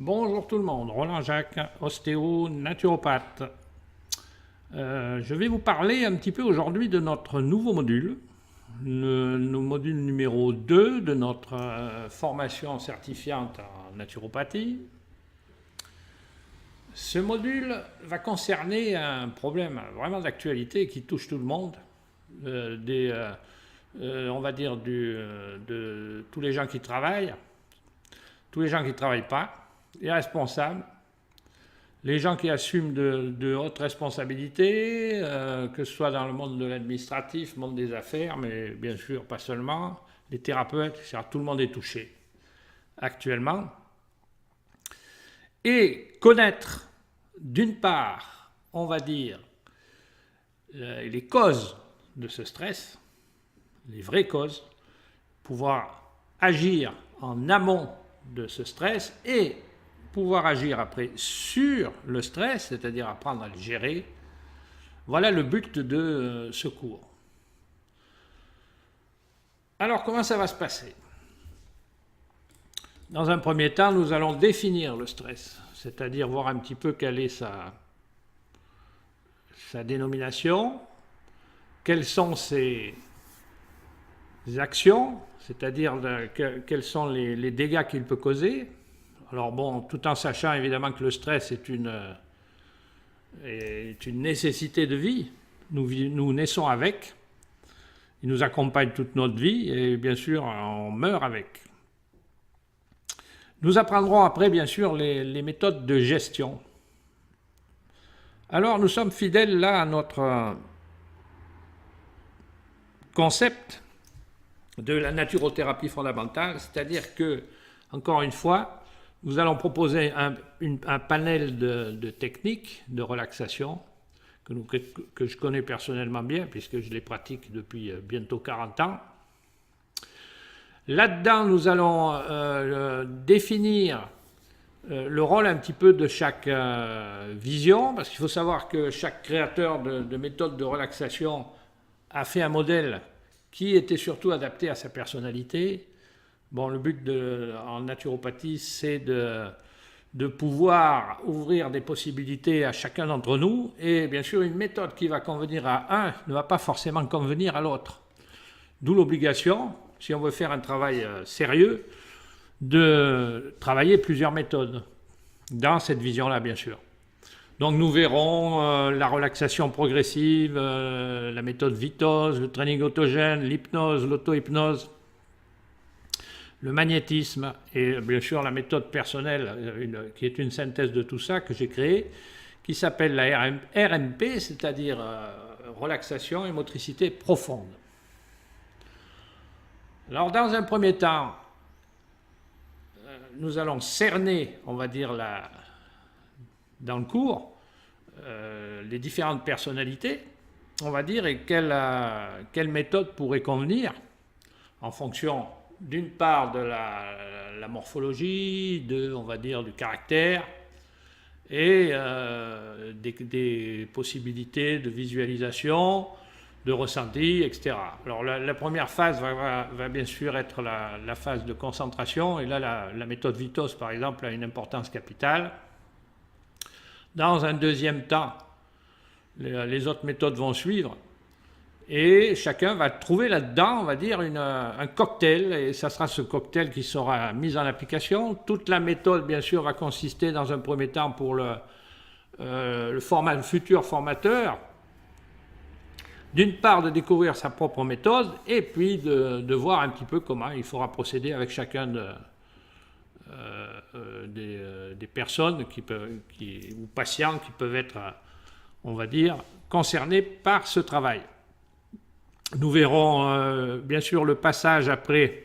Bonjour tout le monde, Roland Jacques, ostéo, naturopathe. Je vais vous parler un petit peu aujourd'hui de notre nouveau module, le module numéro 2 de notre formation certifiante en naturopathie. Ce module va concerner un problème vraiment d'actualité qui touche tout le monde, on va dire de tous les gens qui travaillent, tous les gens qui ne travaillent pas, les responsables, les gens qui assument de hautes responsabilités, que ce soit dans le monde de l'administratif, le monde des affaires, mais bien sûr pas seulement, les thérapeutes, etc. Tout le monde est touché actuellement. Et connaître, d'une part, on va dire, les causes de ce stress, les vraies causes, pouvoir agir en amont de ce stress et pouvoir agir après sur le stress, c'est-à-dire apprendre à le gérer. Voilà le but de ce cours. Alors, comment ça va se passer? Dans un premier temps, nous allons définir le stress, c'est-à-dire voir un petit peu quelle est sa dénomination, quelles sont ses actions, c'est-à-dire quels sont les dégâts qu'il peut causer. Alors bon, tout en sachant évidemment que le stress est une nécessité de vie, nous naissons avec, il nous accompagne toute notre vie et bien sûr on meurt avec. Nous apprendrons après bien sûr les méthodes de gestion. Alors nous sommes fidèles là à notre concept de la naturothérapie fondamentale, c'est-à-dire que, encore une fois, nous allons proposer un panel de techniques de relaxation que je connais personnellement bien puisque je les pratique depuis bientôt 40 ans. Là-dedans, nous allons définir le rôle un petit peu de chaque vision, parce qu'il faut savoir que chaque créateur de méthodes de relaxation a fait un modèle qui était surtout adapté à sa personnalité. Bon, le but en naturopathie, c'est de pouvoir ouvrir des possibilités à chacun d'entre nous. Et bien sûr, une méthode qui va convenir à un ne va pas forcément convenir à l'autre. D'où l'obligation, si on veut faire un travail sérieux, de travailler plusieurs méthodes. Dans cette vision-là, bien sûr. Donc nous verrons la relaxation progressive, la méthode Vitos, le training autogène, l'hypnose, l'auto-hypnose, le magnétisme et bien sûr la méthode personnelle qui est une synthèse de tout ça que j'ai créée, qui s'appelle la RMP, c'est-à-dire relaxation et motricité profonde. Alors dans un premier temps, nous allons cerner, on va dire, dans le cours, les différentes personnalités, on va dire, et quelle méthode pourrait convenir en fonction d'une part de la morphologie, on va dire, du caractère, et des possibilités de visualisation, de ressenti, etc. Alors la première phase va bien sûr être la phase de concentration, et là la méthode Vitos par exemple a une importance capitale. Dans un deuxième temps, les autres méthodes vont suivre, et chacun va trouver là-dedans, on va dire, un cocktail, et ça sera ce cocktail qui sera mis en application. Toute la méthode, bien sûr, va consister dans un premier temps pour le futur formateur, d'une part de découvrir sa propre méthode, et puis de voir un petit peu comment il faudra procéder avec chacun des personnes ou patients qui peuvent être, on va dire, concernés par ce travail. Nous verrons bien sûr le passage après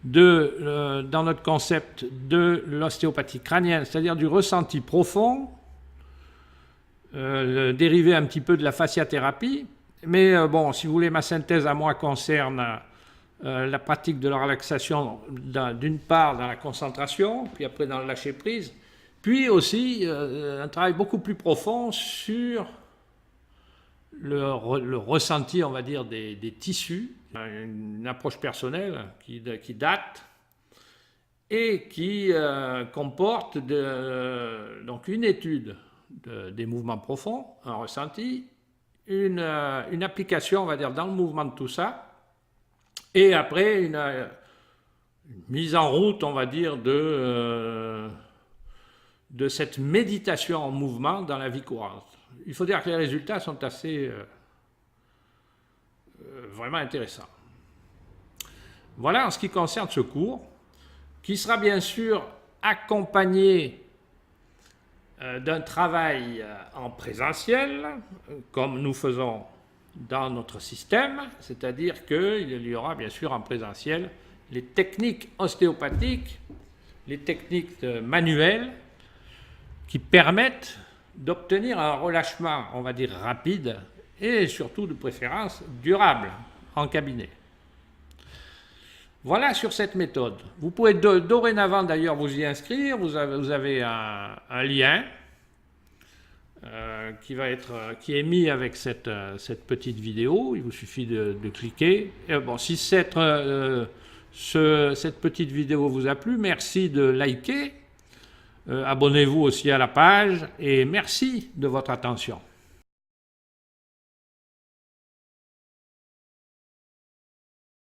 dans notre concept de l'ostéopathie crânienne, c'est-à-dire du ressenti profond, dérivé un petit peu de la fasciathérapie. Mais bon, si vous voulez, ma synthèse à moi concerne la pratique de la relaxation d'une part dans la concentration, puis après dans le lâcher-prise, puis aussi un travail beaucoup plus profond sur le ressenti, on va dire, des tissus, une approche personnelle qui date et qui comporte donc une étude des mouvements profonds, un ressenti, une application, on va dire, dans le mouvement de tout ça, et après une mise en route, on va dire, de cette méditation en mouvement dans la vie courante. Il faut dire que les résultats sont assez vraiment intéressants. Voilà en ce qui concerne ce cours, qui sera bien sûr accompagné d'un travail en présentiel, comme nous faisons dans notre système, c'est-à-dire qu'il y aura bien sûr en présentiel les techniques ostéopathiques, les techniques manuelles qui permettent d'obtenir un relâchement, on va dire, rapide et surtout de préférence durable en cabinet. Voilà sur cette méthode. Vous pouvez dorénavant d'ailleurs vous y inscrire. Vous avez un lien qui est mis avec cette petite vidéo. Il vous suffit de cliquer. Et bon, si cette petite vidéo vous a plu, merci de liker. Abonnez-vous aussi à la page et merci de votre attention.